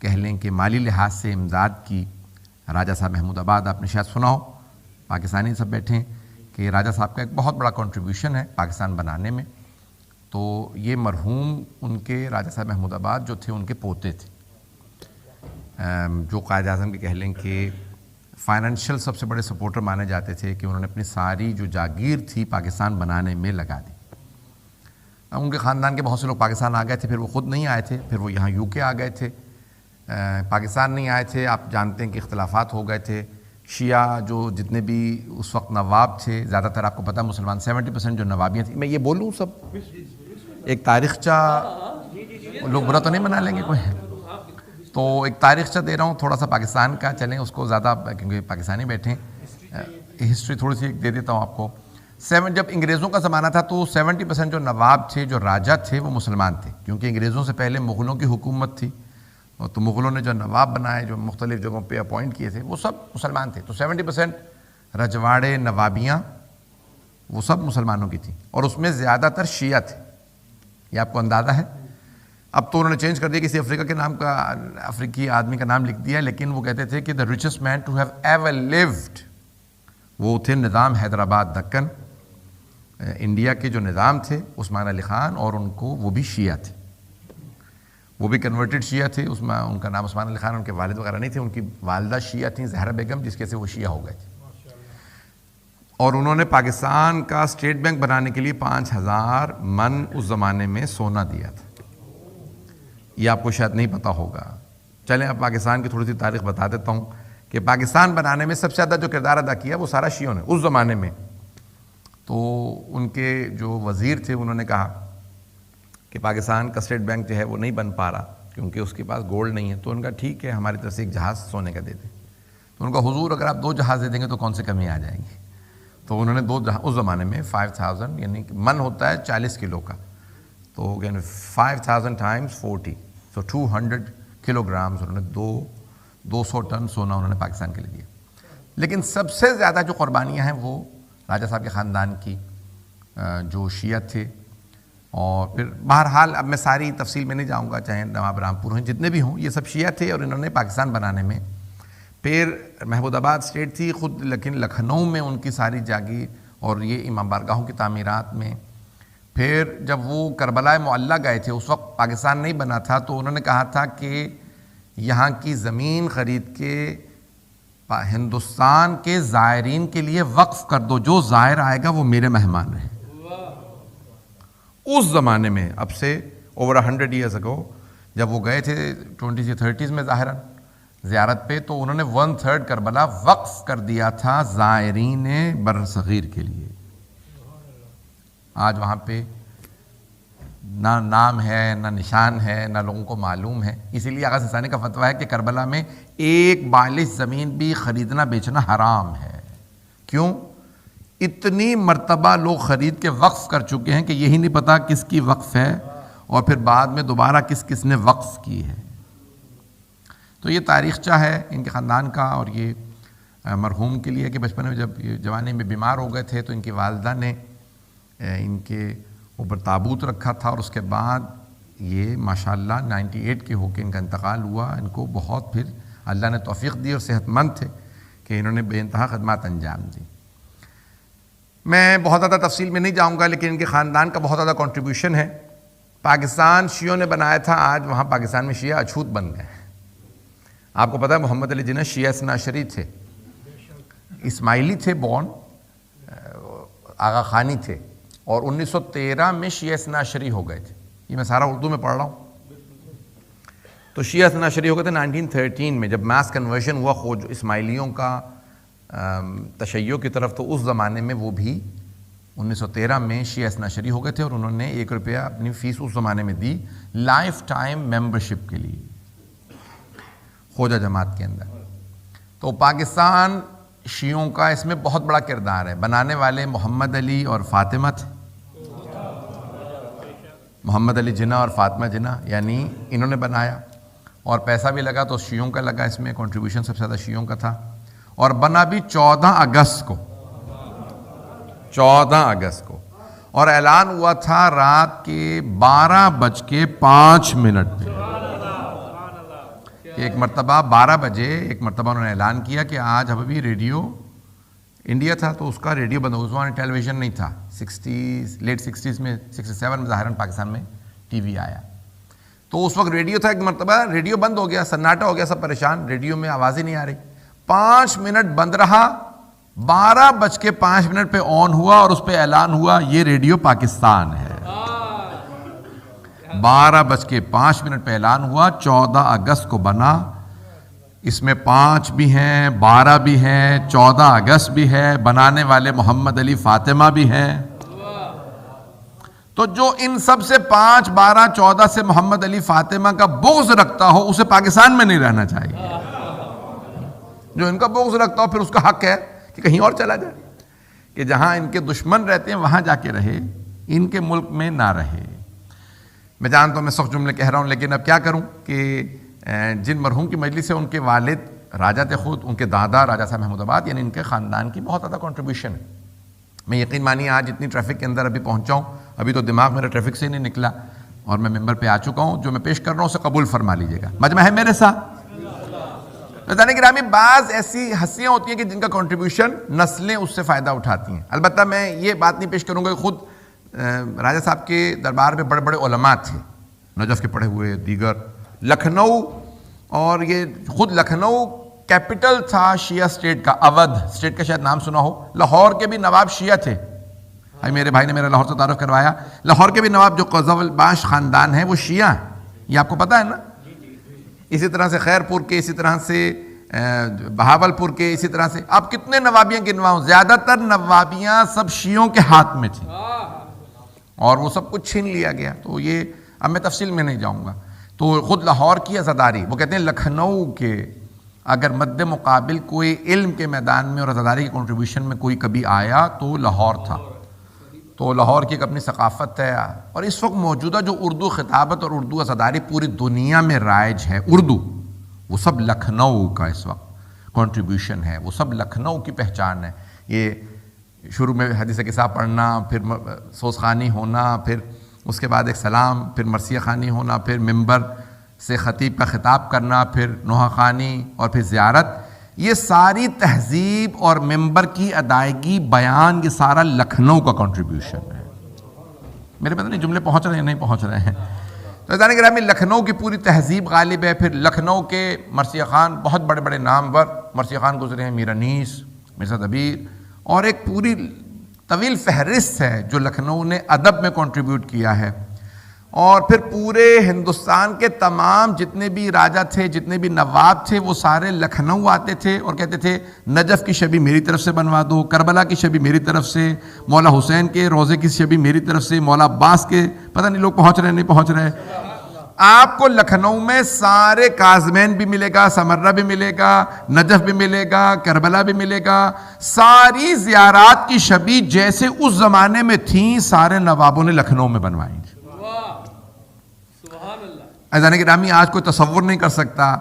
کہہ لیں کہ مالی لحاظ سے امداد کی راجہ صاحب محمود آباد، آپ نے شاید سنا ہو، پاکستانی سب بیٹھے ہیں کہ راجہ صاحب کا ایک بہت بڑا کنٹریبیوشن ہے پاکستان بنانے میں. تو یہ مرحوم ان کے راجہ صاحب محمود آباد جو تھے ان کے پوتے تھے، جو قائد اعظم کے کہہ لیں کہ فائنینشیل سب سے بڑے سپورٹر مانے جاتے تھے، کہ انہوں نے اپنی ساری جو جاگیر تھی پاکستان بنانے میں لگا دی. ان کے خاندان کے بہت سے لوگ پاکستان آ گئے تھے، پھر وہ خود نہیں آئے تھے، پھر وہ یہاں UK آ گئے تھے، پاکستان نہیں آئے تھے. آپ جانتے ہیں کہ اختلافات ہو گئے تھے. شیعہ جو جتنے بھی اس وقت نواب تھے، زیادہ تر آپ کو پتہ مسلمان 70% جو نوابیاں تھیں. میں یہ بولوں سب ایک تاریخچہ، لوگ برا تو نہیں بنا لیں گے کوئی؟ تو ایک تاریخچہ دے رہا ہوں تھوڑا سا پاکستان کا، چلیں اس کو زیادہ کیونکہ پاکستانی بیٹھے ہیں، ہسٹری تھوڑی سی دے دیتا ہوں آپ کو. جب انگریزوں کا زمانہ تھا تو 70% جو نواب تھے، جو راجہ تھے، وہ مسلمان تھے، کیونکہ انگریزوں سے پہلے مغلوں کی حکومت تھی. تو مغلوں نے جو نواب بنائے، جو مختلف جگہوں پہ اپوائنٹ کیے تھے، وہ سب مسلمان تھے. تو 70% رجواڑے، نوابیاں، وہ سب مسلمانوں کی تھیں، اور اس میں زیادہ تر شیعہ تھے. یہ آپ کو اندازہ ہے. اب تو انہوں نے چینج کر دیا، کسی افریقہ کے نام کا، افریقی آدمی کا نام لکھ دیا، لیکن وہ کہتے تھے کہ the richest man to have ever lived, وہ تھے نظام حیدرآباد دکن، انڈیا کے جو نظام تھے، عثمان علی خان، اور ان کو وہ بھی شیعہ تھے، وہ بھی کنورٹڈ شیعہ تھے. ان کا نام عثمان علی خان، ان کے والد وغیرہ نہیں تھے، ان کی والدہ شیعہ تھیں، زہرا بیگم، جس کے سے وہ شیعہ ہو گئے تھے. اور انہوں نے پاکستان کا اسٹیٹ بینک بنانے کے لیے 5000 من اس زمانے میں سونا دیا تھا. یہ آپ کو شاید نہیں پتا ہوگا. چلیں اب پاکستان کی تھوڑی سی تاریخ بتا دیتا ہوں کہ پاکستان بنانے میں سب سے زیادہ جو کردار ادا کیا وہ سارا شیعوں نے اس زمانے میں. تو ان کے جو وزیر تھے انہوں نے کہا کہ پاکستان کا اسٹیٹ بینک جو ہے وہ نہیں بن پا رہا کیونکہ اس کے پاس گولڈ نہیں ہے. تو ان کا ٹھیک ہے، ہماری طرف سے ایک جہاز سونے کا دے دیں. تو ان کا حضور اگر آپ 2 جہاز دے دیں گے تو کون سی کمی آ جائیں گی. تو انہوں نے 2 جہاز اس زمانے میں 5000، یعنی من ہوتا ہے 40 کلو کا، تو 5000 ٹائمز 40، تو 200 کلو گرامز انہوں نے 200 ٹن سونا انہوں نے پاکستان کے لیے دیا. لیکن سب سے زیادہ جو قربانیاں ہیں وہ راجہ صاحب کے خاندان کی، جو شیعہ تھے. اور پھر بہرحال اب میں ساری تفصیل میں نہیں جاؤں گا، چاہے نواب رامپور ہیں، جتنے بھی ہوں، یہ سب شیعہ تھے، اور انہوں نے پاکستان بنانے میں. پھر محمود آباد اسٹیٹ تھی خود، لیکن لکھنؤ میں ان کی ساری جاگیر، اور یہ امام بارگاہوں کی تعمیرات میں. پھر جب وہ کربلا معلیٰ گئے تھے، اس وقت پاکستان نہیں بنا تھا، تو انہوں نے کہا تھا کہ یہاں کی زمین خرید کے ہندوستان کے زائرین کے لیے وقف کر دو، جو زائر آئے گا وہ میرے مہمان رہے. اس زمانے میں، اب سے اوور 100 ایئرز اگو، جب وہ گئے تھے 20 سے 30s میں ظاہراً زیارت پہ، تو انہوں نے 1/3 کربلا وقف کر دیا تھا زائرین بر صغیر کے لیے. آج وہاں پہ نہ نام ہے، نہ نشان ہے، نہ لوگوں کو معلوم ہے. اسی لیے آغا سستانی کا فتویٰ ہے کہ کربلا میں 1 بالش زمین بھی خریدنا بیچنا حرام ہے. کیوں؟ اتنی مرتبہ لوگ خرید کے وقف کر چکے ہیں کہ یہی نہیں پتا کس کی وقف ہے، اور پھر بعد میں دوبارہ کس نے وقف کی ہے. تو یہ تاریخچہ ہے ان کے خاندان کا. اور یہ مرحوم کے لیے کہ بچپن میں جب جوانی میں بیمار ہو گئے تھے تو ان کی والدہ نے ان کے اوپر تابوت رکھا تھا، اور اس کے بعد یہ ماشاءاللہ 98 کے ہو کے ان کا انتقال ہوا. ان کو بہت پھر اللہ نے توفیق دی، اور صحت مند تھے کہ انہوں نے بے انتہا خدمات انجام دی. میں بہت زیادہ تفصیل میں نہیں جاؤں گا، لیکن ان کے خاندان کا بہت زیادہ کنٹریبیوشن ہے. پاکستان شیعوں نے بنایا تھا، آج وہاں پاکستان میں شیعہ اچھوت بن گئے. آپ کو پتہ ہے محمد علی جناح شیعہ اثنا عشری تھے، اسماعیلی تھے، بورن آغا خانی تھے، اور 1913 میں شیعہ اثنا عشری ہو گئے تھے. یہ میں سارا اردو میں پڑھ رہا ہوں. تو شیعہ اثنا عشری ہو گئے تھے 1913 میں، جب ماس کنورژن ہوا خوج اسماعیلیوں کا تشیع کی طرف. تو اس زمانے میں وہ بھی 1913 میں شیعہ اثنا عشری ہو گئے تھے، اور انہوں نے 1 روپیہ اپنی فیس اس زمانے میں دی لائف ٹائم ممبرشپ کے لیے خوجہ جماعت کے اندر. تو پاکستان شیعوں کا اس میں بہت بڑا کردار ہے. بنانے والے محمد علی اور فاطمہ تھے، محمد علی جناح اور فاطمہ جناح، یعنی انہوں نے بنایا. اور پیسہ بھی لگا تو شیعوں کا لگا، اس میں کنٹریبیوشن سب سے زیادہ شیعوں کا تھا. اور بنا بھی 14 اگست کو، 14 اگست کو، اور اعلان ہوا تھا رات کے 12:05 پہ کہ ایک مرتبہ 12 بجے ایک مرتبہ انہوں نے اعلان کیا کہ آج ابھی ریڈیو انڈیا تھا تو اس کا ریڈیو بند ہو گیا، اس وقت ٹیلی ویژن نہیں تھا، لیٹ 60s میں 67 میں ظاہراً پاکستان میں ٹی وی آیا، تو اس وقت ریڈیو تھا، ایک مرتبہ ریڈیو بند ہو گیا، سناٹا ہو گیا، سب پریشان، ریڈیو میں آواز ہی نہیں آ رہی، 5 منٹ بند رہا، 12:05 پہ آن ہوا اور اس پہ اعلان ہوا یہ ریڈیو پاکستان ہے۔ 12:05 پہ اعلان ہوا، 14 اگست کو بنا، اس میں 5 بھی ہیں، 12 بھی ہیں، 14 اگست بھی ہے، بنانے والے محمد علی فاطمہ بھی ہیں۔ تو جو ان سب سے 5، 12، 14 سے محمد علی فاطمہ کا بغض رکھتا ہو اسے پاکستان میں نہیں رہنا چاہیے، جو ان کا بغض رکھتا ہو پھر اس کا حق ہے کہ کہیں اور چلا جائے، کہ جہاں ان کے دشمن رہتے ہیں وہاں جا کے رہے، ان کے ملک میں نہ رہے۔ میں جانتا ہوں میں سخت جملے کہہ رہا ہوں، لیکن اب کیا کروں کہ جن مرحوم کی مجلس سے ان کے والد راجہ تھے خود، ان کے دادا راجہ صاحب محمود آباد، یعنی ان کے خاندان کی بہت زیادہ کنٹریبیوشن ہے۔ میں یقین مانیے آج اتنی ٹریفک کے اندر ابھی پہنچا ہوں، ابھی تو دماغ میرا ٹریفک سے نہیں نکلا اور میں ممبر پہ آ چکا ہوں، جو میں پیش کر رہا ہوں اسے قبول فرما لیجیے گا، مجمع ہے میرے ساتھ۔ ناظرین گرامی، بعض ایسی ہستیاں ہوتی ہیں کہ جن کا کنٹریبیوشن نسلیں اس سے فائدہ اٹھاتی ہیں۔ البتہ میں یہ بات نہیں پیش کروں گا کہ خود راجہ صاحب کے دربار میں بڑے بڑے علماء تھے، نجف کے پڑھے ہوئے، دیگر لکھنؤ، اور یہ خود لکھنؤ کیپٹل تھا شیعہ سٹیٹ کا، اودھ سٹیٹ کا شاید نام سنا ہو، لاہور کے بھی نواب شیعہ تھے، میرے بھائی نے میرا لاہور سے تعارف کروایا، لاہور کے بھی نواب جو قزلباش خاندان ہیں وہ شیعہ ہیں، یہ آپ کو پتہ ہے نا؟ اسی طرح سے خیرپور کے، اسی طرح سے بہاول پور کے، اسی طرح سے آپ کتنے نوابیاں گنواؤں، زیادہ تر نوابیاں سب شیعوں کے ہاتھ میں تھیں اور وہ سب کچھ چھین لیا گیا۔ تو یہ اب میں تفصیل میں نہیں جاؤں گا۔ تو خود لاہور کی عزاداری، وہ کہتے ہیں لکھنؤ کے اگر مد مقابل کوئی علم کے میدان میں اور عزاداری کی کنٹریبیوشن میں کوئی کبھی آیا تو لاہور تھا۔ تو لاہور کی ایک اپنی ثقافت ہے، اور اس وقت موجودہ جو اردو خطابت اور اردو عزاداری پوری دنیا میں رائج ہے، اردو، وہ سب لکھنؤ کا اس وقت کنٹریبیوشن ہے، وہ سب لکھنؤ کی پہچان ہے۔ یہ شروع میں حدیث کسا پڑھنا، پھر سوز خوانی ہونا، پھر اس کے بعد ایک سلام، پھر مرثیہ خوانی ہونا، پھر ممبر سے خطیب کا خطاب کرنا، پھر نوحہ خوانی اور پھر زیارت، یہ ساری تہذیب اور ممبر کی ادائیگی، بیان، یہ سارا لکھنؤ کا کنٹریبیوشن ہے۔ میرے پتہ نہیں جملے پہنچ رہے ہیں نہیں پہنچ رہے ہیں؟ تو عزیزان گرامی، لکھنؤ کی پوری تہذیب غالب ہے۔ پھر لکھنؤ کے مرثیہ خوان، بہت بڑے بڑے نامور مرثیہ خوان گزرے ہیں، میر انیس، مرزا دبیر، اور ایک پوری طویل فہرست ہے جو لکھنؤ نے ادب میں کنٹریبیوٹ کیا ہے۔ اور پھر پورے ہندوستان کے تمام جتنے بھی راجہ تھے، جتنے بھی نواب تھے، وہ سارے لکھنؤ آتے تھے اور کہتے تھے نجف کی شبی میری طرف سے بنوا دو، کربلا کی شبی میری طرف سے، مولا حسین کے روضے کی شبی میری طرف سے، مولا عباس کے، پتہ نہیں لوگ پہنچ رہے نہیں پہنچ رہے۔ آپ کو لکھنؤ میں سارے کاظمین بھی ملے گا، سمرہ بھی ملے گا، نجف بھی ملے گا، کربلا بھی ملے گا، ساری زیارات کی شبی جیسے اس زمانے میں تھیں سارے نوابوں نے لکھنؤ میں بنوائی تھی۔ عزیزان گرامی، آج کوئی تصور نہیں کر سکتا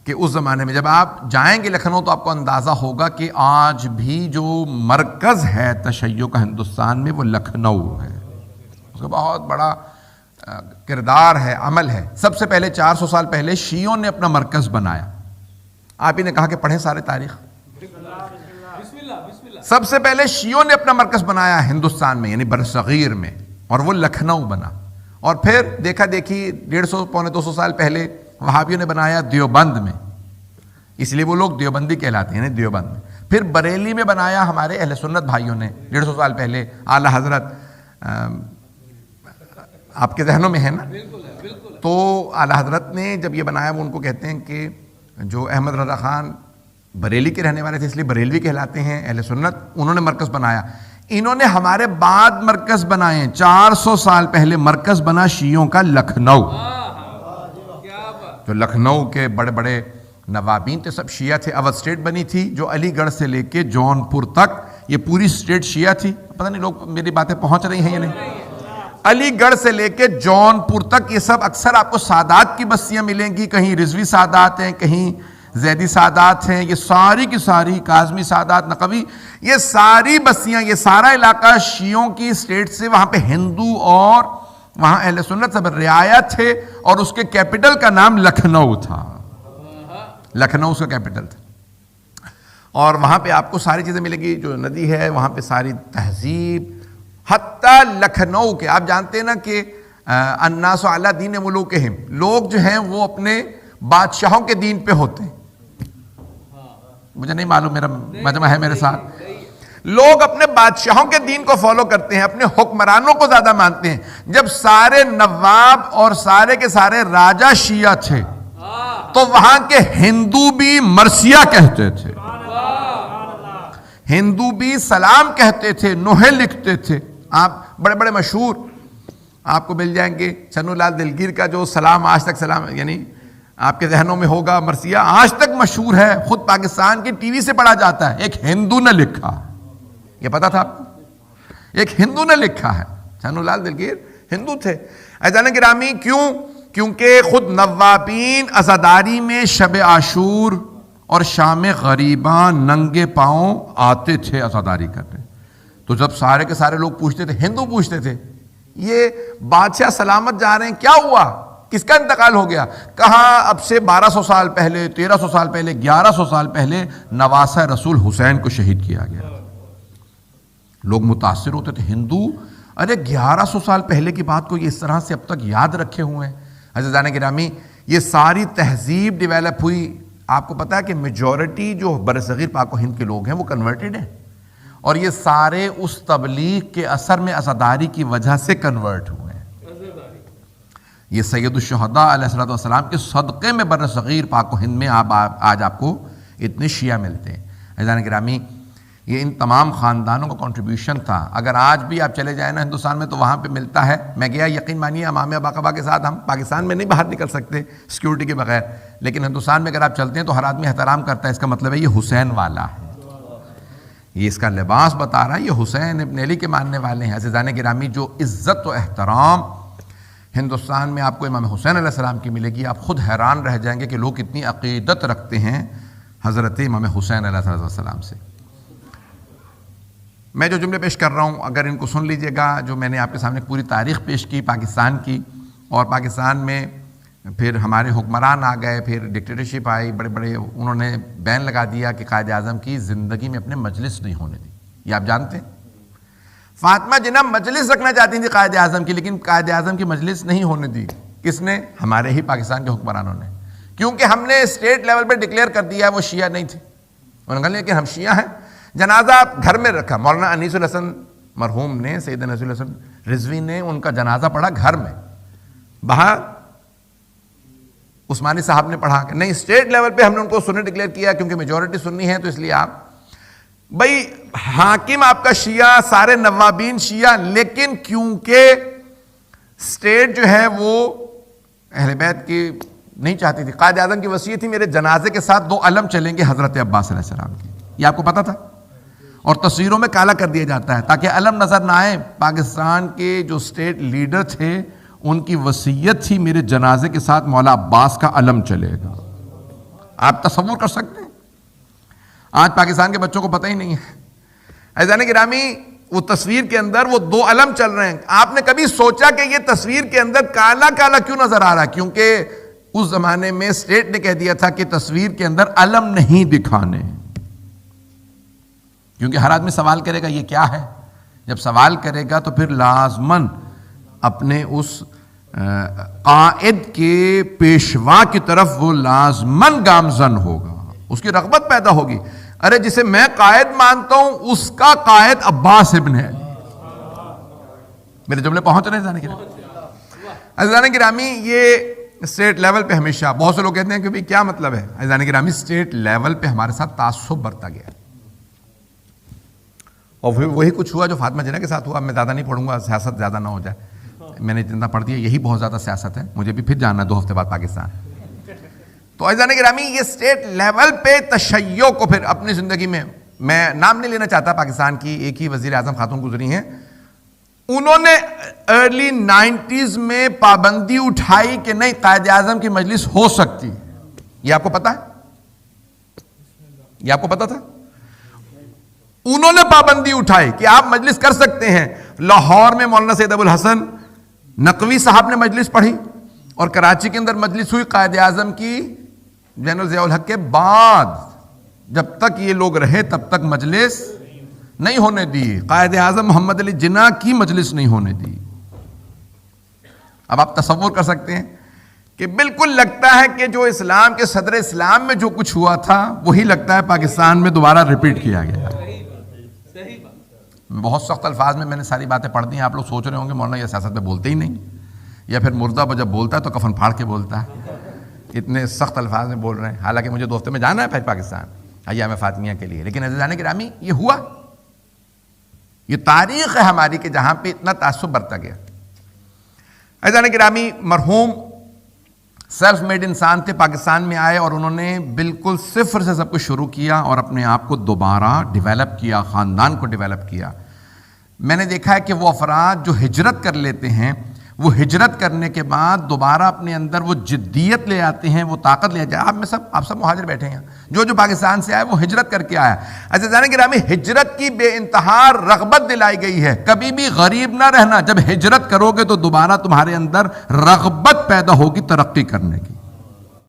کہ اس زمانے میں جب آپ جائیں گے لکھنؤ تو آپ کو اندازہ ہوگا کہ آج بھی جو مرکز ہے تشیع کا ہندوستان میں وہ لکھنؤ ہے، اس کا بہت بڑا کردار ہے، عمل ہے۔ سب سے پہلے 400 سال پہلے شیعوں نے اپنا مرکز بنایا۔ آپ ہی نے کہا کہ پڑھیں سارے تاریخ، سب سے پہلے شیعوں نے اپنا مرکز بنایا ہندوستان میں، یعنی برصغیر میں، اور وہ لکھنؤ بنا۔ اور پھر دیکھا دیکھی 150 پونے 200 سال پہلے وہابیوں نے بنایا دیوبند میں، اس لیے وہ لوگ دیوبندی کہلاتے ہیں، دیوبند میں۔ پھر بریلی میں بنایا ہمارے اہل سنت بھائیوں نے 150 سال پہلے، اعلیٰ حضرت آپ کے ذہنوں میں ہے نا؟ تو اعلیٰ حضرت نے جب یہ بنایا، وہ ان کو کہتے ہیں کہ جو احمد رضا خان بریلی کے رہنے والے تھے اس لیے بریلوی کہلاتے ہیں، اہل سنت، انہوں نے مرکز بنایا۔ انہوں نے ہمارے بعد مرکز بنائے ہیں، 400 سال پہلے مرکز بنا شیعوں کا لکھنؤ، جو لکھنؤ کے بڑے بڑے نوابین تھے سب شیعہ تھے۔ اودھ سٹیٹ بنی تھی جو علی گڑھ سے لے کے جون پور تک، یہ پوری سٹیٹ شیعہ تھی۔ پتہ نہیں لوگ میری باتیں پہنچ رہی ہیں یا نہیں؟ علی گڑھ سے لے کے جون پور تک یہ سب اکثر آپ کو سادات کی بستیاں ملیں گی، کہیں رضوی سادات ہیں، کہیں زیدی سادات ہیں، یہ ساری کی ساری کاظمی سادات، نقوی، یہ ساری بستیاں، یہ سارا علاقہ شیعوں کی سٹیٹ سے، وہاں پہ ہندو اور وہاں اہل سنت سب رعایا تھے، اور اس کے کیپٹل کا نام لکھنؤ تھا۔ لکھنؤ اس کا کیپٹل تھا. اور وہاں پہ آپ کو ساری چیزیں ملے گی, جو ندی ہے وہاں پہ ساری تہذیب, حتیٰ لکھنؤ کے آپ جانتے ہیں نا کہ الناس علی دین ملوکہم, لوگ جو ہیں وہ اپنے بادشاہوں کے دین پہ ہوتے ہیں. مجھے نہیں معلوم, میرا مجمع ہے میرے ساتھ, لوگ اپنے بادشاہوں کے دین کو فالو کرتے ہیں, اپنے حکمرانوں کو زیادہ مانتے ہیں. جب سارے نواب اور سارے کے سارے راجہ شیعہ تھے تو وہاں کے ہندو بھی مرثیہ کہتے تھے, ہندو بھی سلام کہتے تھے, نوحے لکھتے تھے. آپ بڑے بڑے مشہور آپ کو مل جائیں گے, چنو لال دلگیر کا جو سلام آج تک سلام, یعنی آپ کے ذہنوں میں ہوگا, مرثیہ آج تک مشہور ہے, خود پاکستان کی ٹی وی سے پڑھا جاتا ہے. ایک ہندو نے لکھا, یہ پتا تھا آپ کو, ایک ہندو نے لکھا ہے. چنو لال دلگیر ہندو تھے. عزیزان گرامی کیوں؟ کیونکہ خود نوابین عزاداری میں شب عاشور اور شام غریباں ننگے پاؤں آتے تھے عزاداری کرنے. تو جب سارے کے سارے لوگ پوچھتے تھے, ہندو پوچھتے تھے, یہ بادشاہ سلامت جا رہے ہیں, کیا ہوا, کس کا انتقال ہو گیا؟ کہاں اب سے 1200 سال پہلے, 1300 سال پہلے, 1100 سال پہلے نواسہ رسول حسین کو شہید کیا گیا. لوگ متاثر ہوتے تھے, ہندو ارے 1100 سال پہلے کی بات کو یہ اس طرح سے اب تک یاد رکھے ہوئے ہیں. عزیزان گرامی یہ ساری تہذیب ڈیویلپ ہوئی. آپ کو پتا ہے کہ میجورٹی جو برصغیر پاک و ہند کے لوگ ہیں وہ کنورٹڈ ہیں, اور یہ سارے اس تبلیغ کے اثر میں عزاداری کی وجہ سے کنورٹ ہوئے ہیں. یہ سید الشہداء علیہ السلام کے صدقے میں برصغیر پاک و ہند میں آج آپ کو اتنے شیعہ ملتے ہیں. عزیزان گرامی یہ ان تمام خاندانوں کا کنٹریبیوشن تھا. اگر آج بھی آپ چلے جائیں نا ہندوستان میں تو وہاں پہ ملتا ہے. میں گیا, یقین مانیے امام باقبہ کے ساتھ, ہم پاکستان میں نہیں باہر نکل سکتے سیکیورٹی کے بغیر, لیکن ہندوستان میں اگر آپ چلتے ہیں تو ہر آدمی احترام کرتا ہے. اس کا مطلب ہے یہ حسین والا ہے, یہ اس کا لباس بتا رہا ہے یہ حسین ابن علی کے ماننے والے ہیں. عزیزان گرامی جو عزت و احترام ہندوستان میں آپ کو امام حسین علیہ السلام کی ملے گی, آپ خود حیران رہ جائیں گے کہ لوگ اتنی عقیدت رکھتے ہیں حضرت امام حسین علیہ السلام سے. میں جو جملے پیش کر رہا ہوں اگر ان کو سن لیجئے گا, جو میں نے آپ کے سامنے پوری تاریخ پیش کی پاکستان کی, اور پاکستان میں پھر ہمارے حکمران آ گئے, پھر ڈکٹیٹرشپ آئی, بڑے بڑے انہوں نے بین لگا دیا کہ قائد اعظم کی زندگی میں اپنے مجلس نہیں ہونے دی. یہ آپ جانتے ہیں فاطمہ جناح مجلس رکھنا چاہتی تھی قائد اعظم کی, لیکن قائد اعظم کی مجلس نہیں ہونے دی. کس نے؟ ہمارے ہی پاکستان کے حکمرانوں نے, کیونکہ ہم نے اسٹیٹ لیول پہ ڈکلیئر کر دیا وہ شیعہ نہیں تھے. انہوں نے کہا لیکن ہم شیعہ ہیں. جنازہ گھر میں رکھا, مولانا انیس الحسن مرحوم نے, سید انیس الحسن رضوی نے ان کا جنازہ پڑھا گھر میں. باہر عثمانی صاحب نے پڑھا کہ نہیں, اسٹیٹ لیول پہ ہم نے ان کو سنی ڈکلیئر کیا کیونکہ میجورٹی سنی ہے, تو اس لیے آپ بھائی حاکم آپ کا شیعہ, سارے نوابین شیعہ, لیکن کیونکہ اسٹیٹ جو ہے وہ اہل بیت کی نہیں چاہتی تھی. قائد اعظم کی وصیت تھی میرے جنازے کے ساتھ 2 علم چلیں گے حضرت عباس علیہ السلام کی. یہ آپ کو پتا تھا, اور تصویروں میں کالا کر دیا جاتا ہے تاکہ علم نظر نہ آئے. پاکستان کے جو اسٹیٹ لیڈر تھے ان کی وصیت تھی میرے جنازے کے ساتھ مولا عباس کا علم چلے گا. آپ تصور کر سکتے ہیں؟ آج پاکستان کے بچوں کو پتہ ہی نہیں ہے. عزیزان گرامی وہ تصویر کے اندر وہ 2 علم چل رہے ہیں. آپ نے کبھی سوچا کہ یہ تصویر کے اندر کالا کالا کیوں نظر آ رہا ہے؟ کیونکہ اس زمانے میں اسٹیٹ نے کہہ دیا تھا کہ تصویر کے اندر علم نہیں دکھانے, کیونکہ ہر آدمی سوال کرے گا یہ کیا ہے. جب سوال کرے گا تو پھر لازماً اپنے اس قائد کے پیشوا کی طرف وہ لازماً گامزن ہوگا, اس کی رغبت پیدا ہوگی. ارے جسے میں قائد مانتا ہوں اس کا قائد عباس ابن ہے. میرے جملے پہنچ رہے ہیں عزیزان گرامی؟ یہ اسٹیٹ لیول پہ ہمیشہ بہت سے لوگ کہتے ہیں کہ بھئی کیا مطلب ہے. عزیزان گرامی اسٹیٹ لیول پہ ہمارے ساتھ تعصب برتا گیا, اور پھر وہی کچھ ہوا جو فاطمہ جناح کے ساتھ ہوا. میں زیادہ نہیں پڑھوں گا, سیاست زیادہ نہ ہو جائے. میں نے جتنا پڑھ دیا یہی بہت زیادہ سیاست ہے, مجھے بھی پھر جانا ہے 2 ہفتے بعد پاکستان. تو عزیزان گرامی یہ اسٹیٹ لیول پہ تشیع کو پھر اپنی زندگی میں نام نہیں لینا چاہتا, پاکستان کی ایک ہی وزیر اعظم خاتون گزری ہیں, انہوں نے ارلی 90s میں پابندی اٹھائی کہ نہیں قائد اعظم کی مجلس ہو سکتی. یہ آپ کو پتا ہے؟ یہ آپ کو پتا تھا؟ انہوں نے پابندی اٹھائی کہ آپ مجلس کر سکتے ہیں. لاہور میں مولانا سید ابو الحسن نقوی صاحب نے مجلس پڑھی, اور کراچی کے اندر مجلس ہوئی قائد اعظم کی جنرل ضیاء الحق کے بعد جب تک یہ لوگ رہے تب تک مجلس نہیں ہونے دی، قائد اعظم محمد علی جناح کی مجلس نہیں ہونے دی۔ اب آپ تصور کر سکتے ہیں کہ بالکل لگتا ہے کہ جو اسلام کے صدر اسلام میں جو کچھ ہوا تھا وہی لگتا ہے پاکستان میں دوبارہ ریپیٹ کیا گیا۔ بہت سخت الفاظ میں نے ساری باتیں پڑھ دی ہیں، آپ لوگ سوچ رہے ہوں گے مولانا یہ سیاست میں بولتے ہی نہیں، یا پھر مردہ جب بولتا ہے تو کفن پھاڑ کے بولتا ہے، اتنے سخت الفاظ میں بول رہے ہیں۔ حالانکہ مجھے 2 ہفتے میں جانا ہے پھر پاکستان ایام فاطمیہ کے لیے، لیکن عزیزان گرامی یہ ہوا، یہ تاریخ ہے ہماری کہ جہاں پہ اتنا تعصب برتا گیا۔ عزیزان گرامی مرحوم سیلف میڈ انسان تھے، پاکستان میں آئے اور انہوں نے بالکل صفر سے سب کچھ شروع کیا اور اپنے آپ کو دوبارہ ڈیولپ کیا، خاندان کو ڈیولپ کیا۔ میں نے دیکھا ہے کہ وہ افراد جو ہجرت کر لیتے ہیں وہ ہجرت کرنے کے بعد دوبارہ اپنے اندر وہ جدیت لے آتے ہیں، وہ طاقت لے آتے ہیں۔ آپ سب مہاجر بیٹھے ہیں، جو پاکستان سے آئے وہ ہجرت کر کے آیا۔ عزیزان گرامی ہجرت کی بے انتہا رغبت دلائی گئی ہے، کبھی بھی غریب نہ رہنا۔ جب ہجرت کرو گے تو دوبارہ تمہارے اندر رغبت پیدا ہوگی ترقی کرنے کی۔